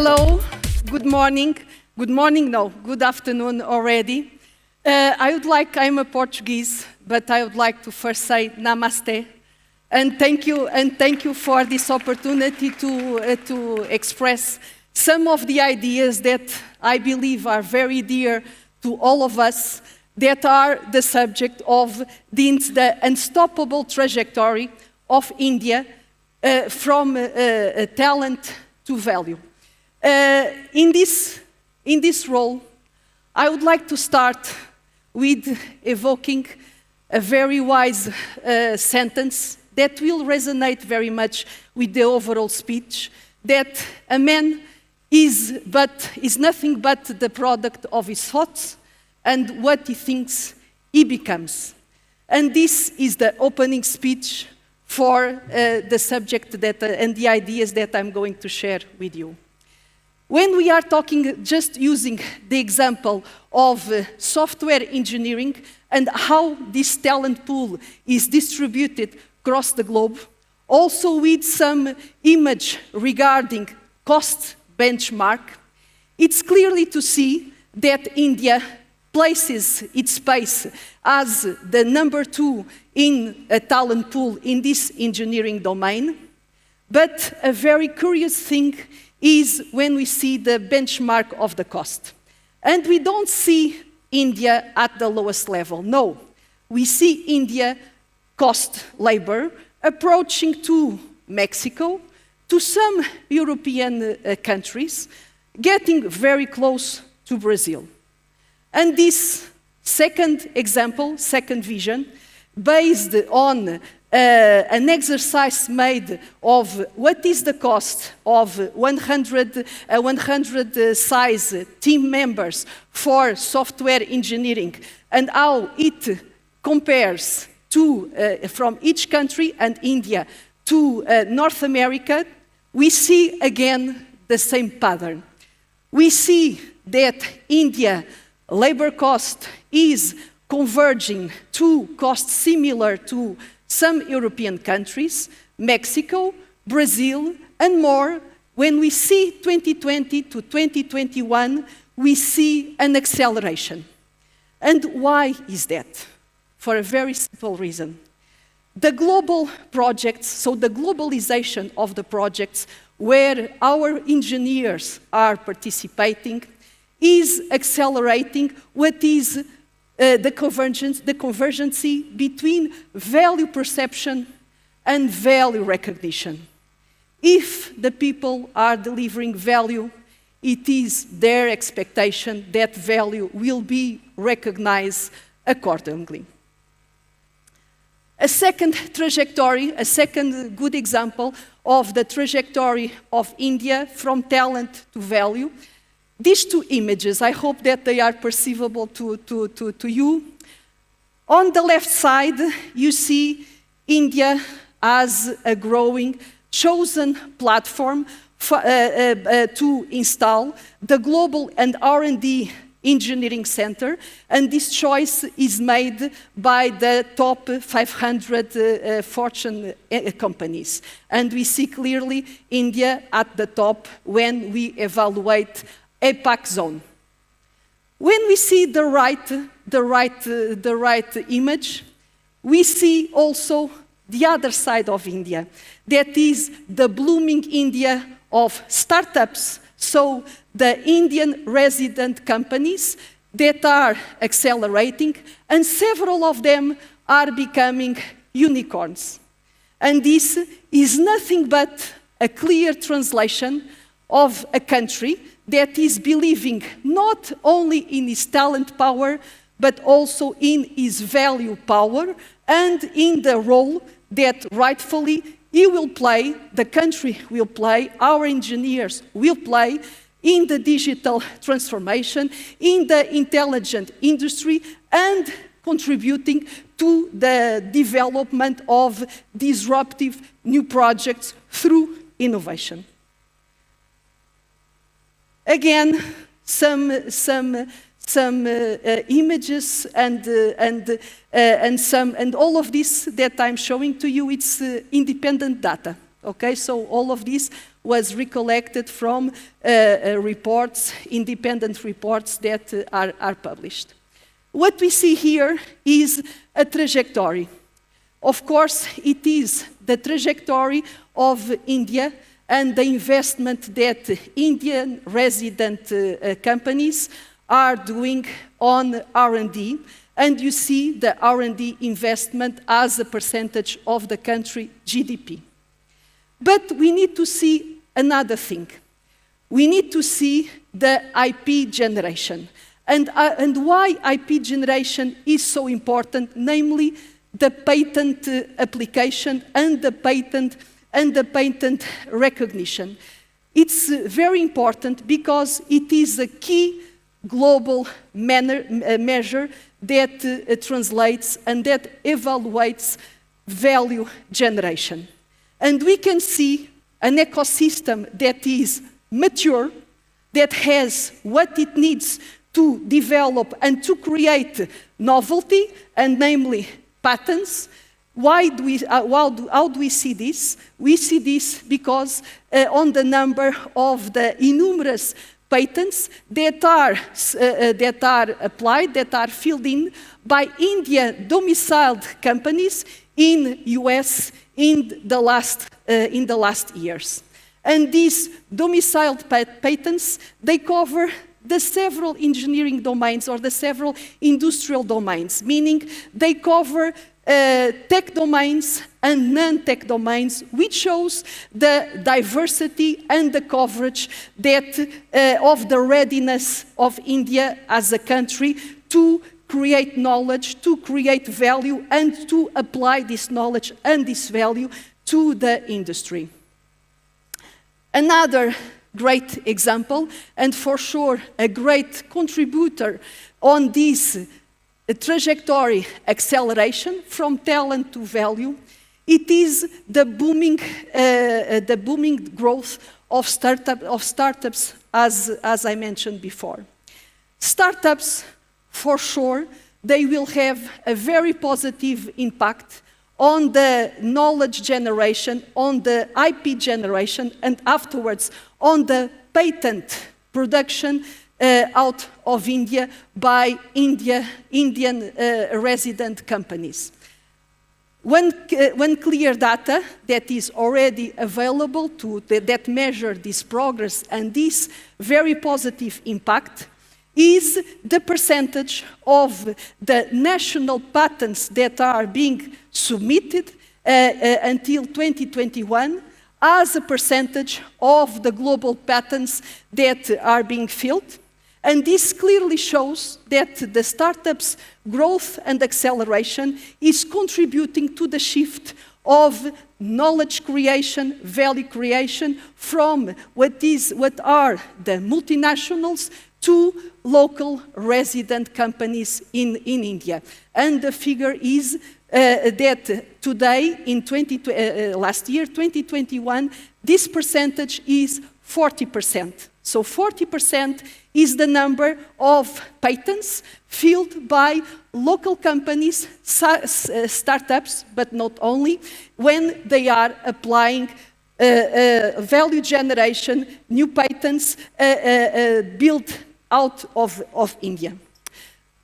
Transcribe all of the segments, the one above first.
Hello, good morning. Good morning, no, good afternoon already. I'm a Portuguese, but I would like to first say namaste. And thank you for this opportunity to express some of the ideas that I believe are very dear to all of us, that are the subject of the unstoppable trajectory of India from talent to value. In this role, I would like to start with evoking a very wise sentence that will resonate very much with the overall speech, that a man is nothing but the product of his thoughts and what he thinks he becomes. And this is the opening speech for the subject and the ideas that I'm going to share with you. When we are talking, just using the example of software engineering and how this talent pool is distributed across the globe, also with some image regarding cost benchmark, it's clearly to see that India places its space as the number 2 in a talent pool in this engineering domain. But a very curious thing is when we see the benchmark of the cost. And we don't see India at the lowest level, no. We see India cost labor approaching to Mexico, to some European countries, getting very close to Brazil. And this second example, second vision, based on an exercise made of what is the cost of 100 size team members for software engineering and how it compares to, from each country and India to North America, we see again the same pattern. We see that India labor cost is converging to costs similar to some European countries, Mexico, Brazil, and more. When we see 2020 to 2021, we see an acceleration. And why is that? For a very simple reason. The global projects, so the globalization of the projects where our engineers are participating, is accelerating what is the convergence between value perception and value recognition. If the people are delivering value, it is their expectation that value will be recognized accordingly. A second trajectory, a second good example of the trajectory of India from talent to value. These two images, I hope that they are perceivable to you. On the left side, you see India as a growing, chosen platform to install the global and R&D engineering center, and this choice is made by the top 500 Fortune companies. And we see clearly India at the top when we evaluate APAC zone. When we see the right image, we see also the other side of India. That is the blooming India of startups. So the Indian resident companies that are accelerating, and several of them are becoming unicorns. And this is nothing but a clear translation of a country that is believing not only in its talent power, but also in its value power and in the role that rightfully he will play, the country will play, our engineers will play in the digital transformation, in the intelligent industry, and contributing to the development of disruptive new projects through innovation. Again, some images and all of this that I'm showing to you, it's independent data. Okay, so all of this was recollected from reports, independent reports that are published. What we see here is a trajectory. Of course, it is the trajectory of India and the investment that Indian resident companies are doing on R&D. And you see the R&D investment as a percentage of the country GDP. But we need to see another thing. We need to see the IP generation. And why IP generation is so important, namely the patent application and the patent recognition. It's very important because it is a key global measure that translates and that evaluates value generation. And we can see an ecosystem that is mature, that has what it needs to develop and to create novelty, and namely patents. How do we see this? We see this because on the number of the innumerous patents that are applied, that are filled in by Indian domiciled companies in US in the last years. And these domiciled patents, they cover the several engineering domains or the several industrial domains, meaning they cover tech domains and non-tech domains, which shows the diversity and the coverage that of the readiness of India as a country to create knowledge, to create value, and to apply this knowledge and this value to the industry. Another great example, and for sure a great contributor on this trajectory acceleration from talent to value, it is the booming growth of startups, as I mentioned before. Startups, for sure, they will have a very positive impact on the knowledge generation, on the IP generation, and afterwards on the patent production out of India by Indian resident companies. One clear data that is already available that measure this progress and this very positive impact is the percentage of the national patents that are being submitted until 2021 as a percentage of the global patents that are being filled. And this clearly shows that the startups' growth and acceleration is contributing to the shift of knowledge creation, value creation from what are the multinationals to local resident companies in India. And the figure is that today, last year, 2021, this percentage is 40%. So 40% is the number of patents filled by local companies, startups, but not only, when they are applying value generation, new patents built out of India.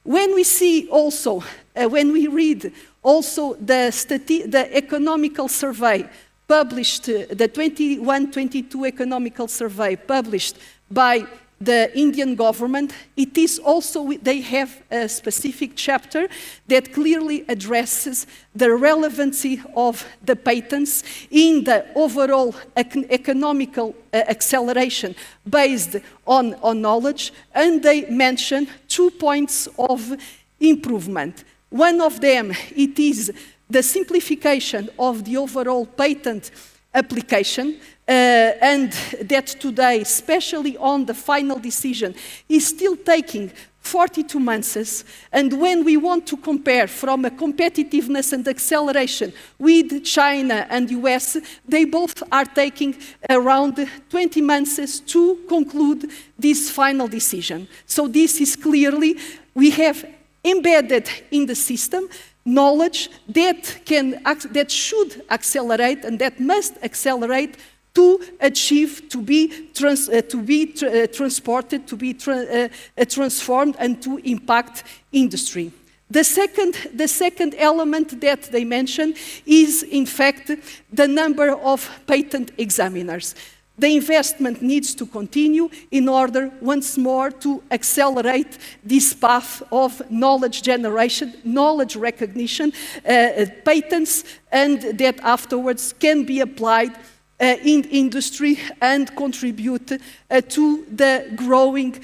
When we see also, when we read also the economical survey published, the 21-22 economical survey published by the Indian government, it is also, they have a specific chapter that clearly addresses the relevancy of the patents in the overall economical acceleration based on knowledge, and they mention 2 points of improvement. One of them, it is the simplification of the overall patent application, and that today, especially on the final decision, is still taking 42 months. And when we want to compare from a competitiveness and acceleration with China and US, they both are taking around 20 months to conclude this final decision. So this is clearly, we have embedded in the system knowledge that should accelerate and that must accelerate to achieve, to be transported, to be transformed, and to impact industry. The second element that they mention is, in fact, the number of patent examiners. The investment needs to continue in order, once more, to accelerate this path of knowledge generation, knowledge recognition, patents, and that afterwards can be applied in industry and contribute to the growing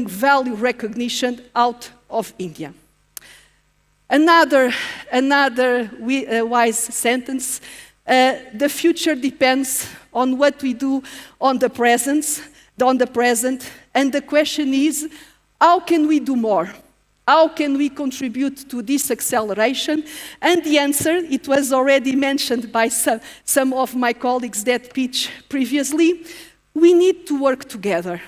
value recognition out of India. Another wise sentence: the future depends on what we do on the present, and the question is, how can we do more? How can we contribute to this acceleration? And the answer, it was already mentioned by some of my colleagues that pitched previously: we need to work together.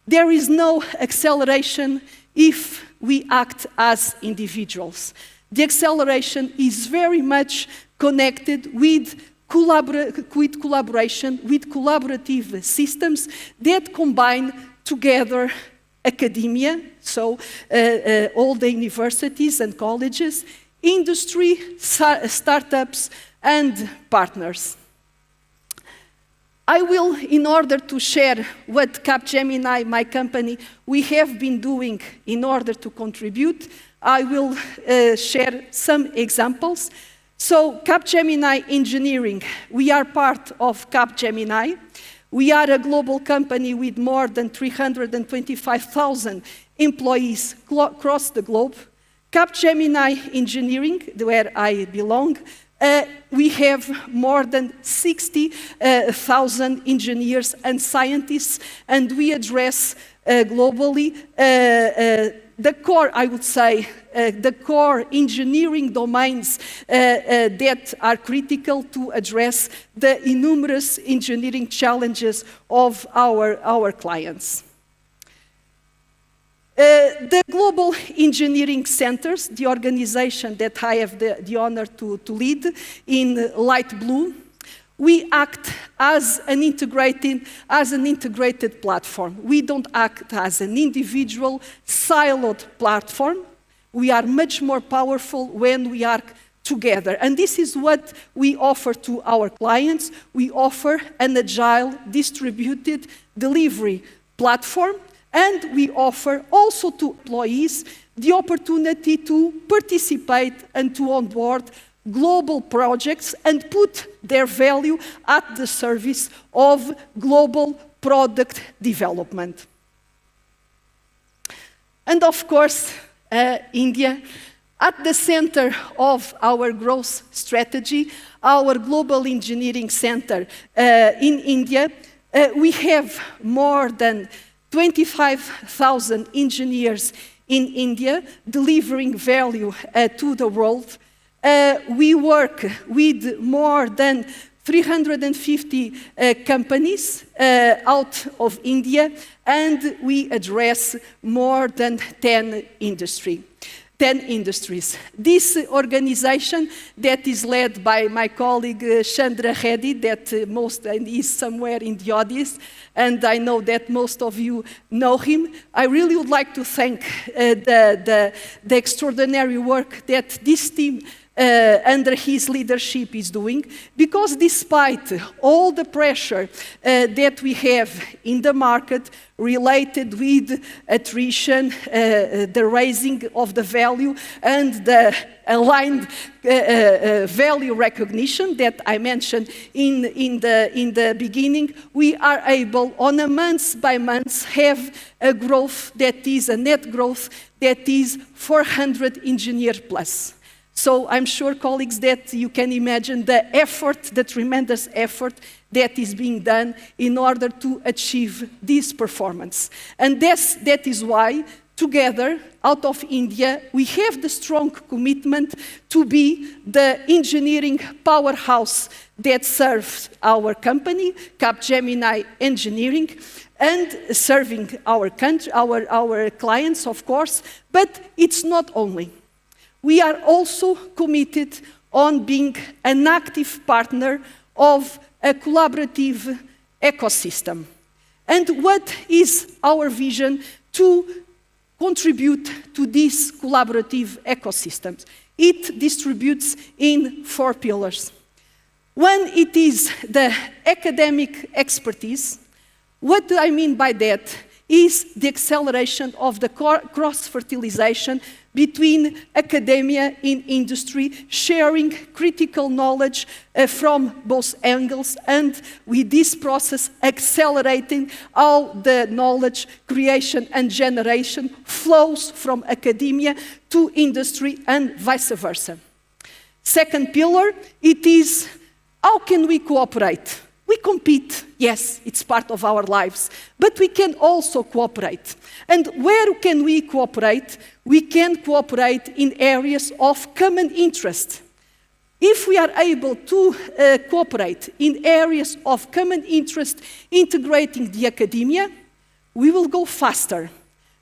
There is no acceleration if we act as individuals. The acceleration is very much connected with collaboration, with collaborative systems that combine together academia, so all the universities and colleges, industry, startups, and partners. I will, in order to share what Capgemini, my company, we have been doing in order to contribute, I will share some examples. So, Capgemini Engineering, we are part of Capgemini. We are a global company with more than 325,000 employees across the globe. Capgemini Engineering, where I belong, we have more than 60,000 engineers and scientists, and we address globally the core, I would say, the core engineering domains that are critical to address the innumerous engineering challenges of our clients. The Global Engineering Centers, the organization that I have the honor to lead in light blue, we act as an integrated platform. We don't act as an individual, siloed platform. We are much more powerful when we are together. And this is what we offer to our clients. We offer an agile, distributed delivery platform, and we offer also to employees the opportunity to participate and to onboard global projects and put their value at the service of global product development. And of course, India, at the center of our growth strategy, our Global Engineering Center in India, we have more than 25,000 engineers in India delivering value to the world. We work with more than 350 companies out of India, and we address more than 10 industries. This organization that is led by my colleague Chandra Reddy, that is somewhere in the audience, and I know that most of you know him. I really would like to thank the extraordinary work that this team under his leadership is doing, because despite all the pressure that we have in the market related with attrition, the raising of the value, and the aligned value recognition that I mentioned in the beginning, we are able, on a month-by-month, have a growth that is a net growth that is 400 engineers plus. So I'm sure, colleagues, that you can imagine the effort, the tremendous effort that is being done in order to achieve this performance. And that is why, together, out of India, we have the strong commitment to be the engineering powerhouse that serves our company, Capgemini Engineering, and serving our country, our clients, of course, but it's not only. We are also committed on being an active partner of a collaborative ecosystem. And what is our vision to contribute to these collaborative ecosystems? It distributes in 4 pillars. One, it is the academic expertise. What do I mean by that? Is the acceleration of the cross-fertilization between academia and industry, sharing critical knowledge from both angles, and with this process accelerating how the knowledge creation and generation flows from academia to industry and vice versa. Second pillar, it is how can we cooperate? We compete, yes, it's part of our lives, but we can also cooperate. And where can we cooperate? We can cooperate in areas of common interest. If we are able to cooperate in areas of common interest, integrating the academia, we will go faster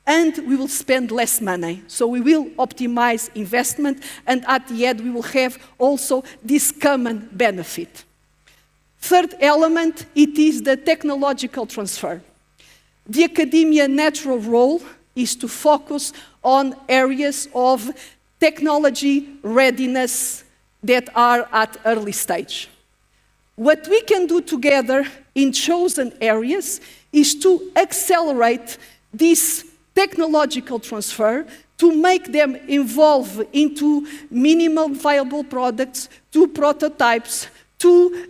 and we will spend less money. So we will optimize investment, and at the end we will have also this common benefit. Third element, it is the technological transfer. The academia natural role is to focus on areas of technology readiness that are at early stage. What we can do together in chosen areas is to accelerate this technological transfer, to make them evolve into minimum viable products, to prototypes, to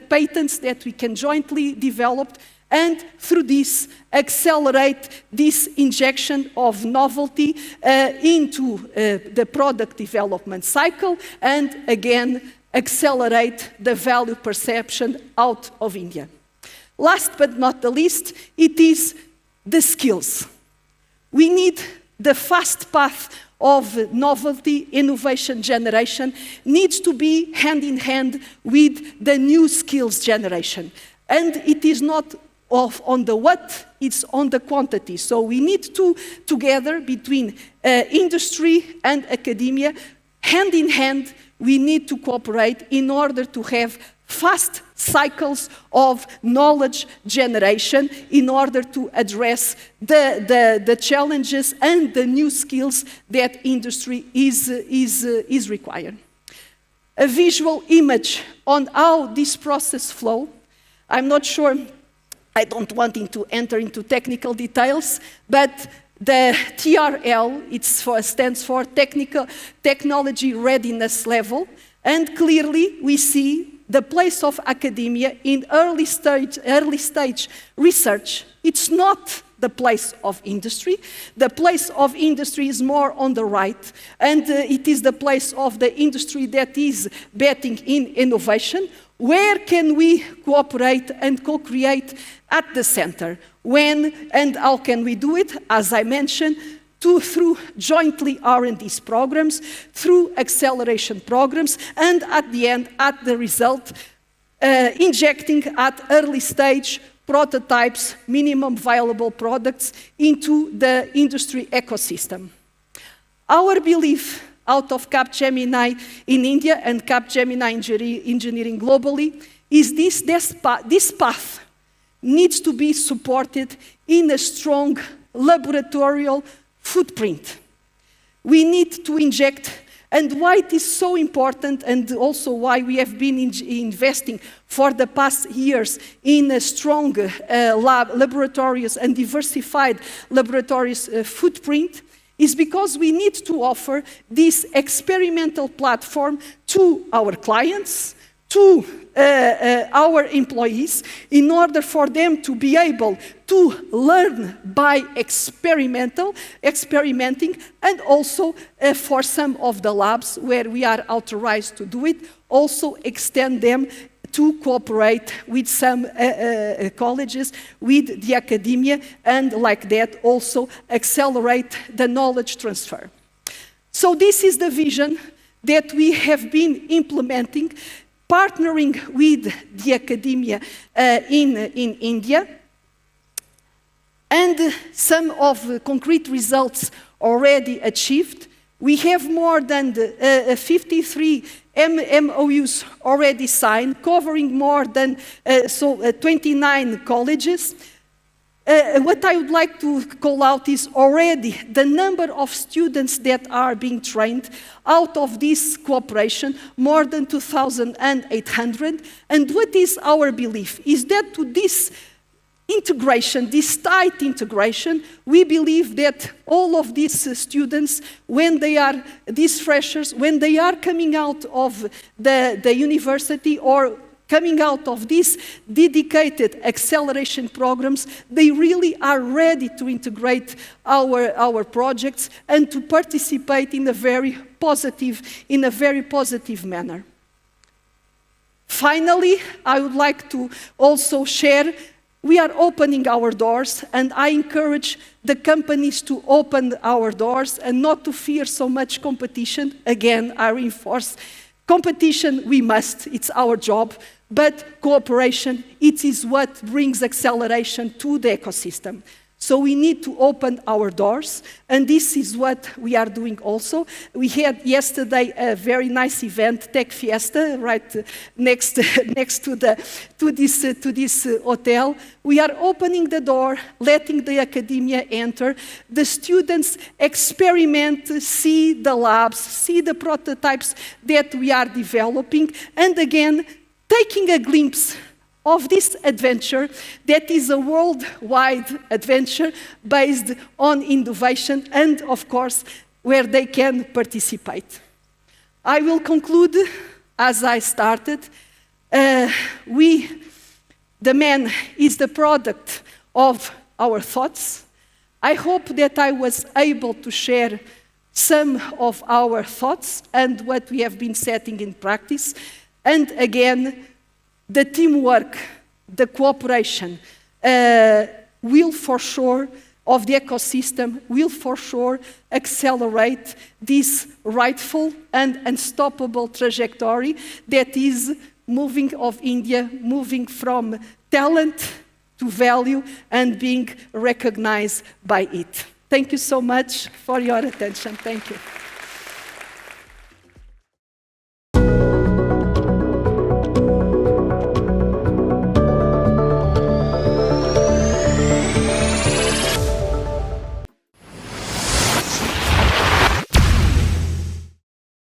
patents that we can jointly develop, and through this accelerate this injection of novelty into the product development cycle, and again accelerate the value perception out of India. Last but not the least, it is the skills. We need the fast path of novelty, innovation generation needs to be hand in hand with the new skills generation. And it is not on the what, it's on the quantity. So we need to, together between industry and academia, hand in hand, we need to cooperate in order to have fast cycles of knowledge generation in order to address the challenges and the new skills that industry is requiring. A visual image on how this process flows. I'm not sure, I don't want to enter into technical details, but the TRL, it stands for Technology Readiness Level, and clearly we see the place of academia in early stage research. It's not the place of industry. The place of industry is more on the right, and it is the place of the industry that is betting in innovation. Where can we cooperate and co-create at the center? When and how can we do it? As I mentioned, through jointly R&D programs, through acceleration programs, and at the end, at the result, injecting at early stage prototypes, minimum viable products into the industry ecosystem. Our belief out of Capgemini in India and Capgemini engineering globally is this path needs to be supported in a strong laboratorial footprint. We need to inject, and why it is so important, and also why we have been investing for the past years in a strong laboratories and diversified laboratories footprint, is because we need to offer this experimental platform to our clients, to our employees, in order for them to be able to learn by experimenting, and also for some of the labs where we are authorized to do it, also extend them to cooperate with some colleges, with the academia, and like that also accelerate the knowledge transfer. So this is the vision that we have been implementing, partnering with the academia in India, and some of the concrete results already achieved. We have more than 53 MOUs already signed, covering more than 29 colleges. What I would like to call out is already the number of students that are being trained out of this cooperation, more than 2,800. And what is our belief? Is that to this integration, this tight integration, we believe that all of these students, when they are, these freshers, when they are coming out of the university or coming out of these dedicated acceleration programs, they really are ready to integrate our projects and to participate in a very positive manner. Finally, I would like to also share, we are opening our doors, and I encourage the companies to open our doors and not to fear so much competition. Again, I reinforce, competition we must, it's our job, but cooperation, it is what brings acceleration to the ecosystem. So we need to open our doors, and this is what we are doing also. We had yesterday a very nice event, Tech Fiesta, right next to this hotel. We are opening the door, letting the academia enter. The students experiment, see the labs, see the prototypes that we are developing, and again, taking a glimpse of this adventure that is a worldwide adventure based on innovation and, of course, where they can participate. I will conclude as I started. The man is the product of our thoughts. I hope that I was able to share some of our thoughts and what we have been setting in practice. And again, the teamwork, the cooperation will for sure, of the ecosystem, will for sure accelerate this rightful and unstoppable trajectory that is moving of India, moving from talent to value and being recognized by it. Thank you so much for your attention. Thank you.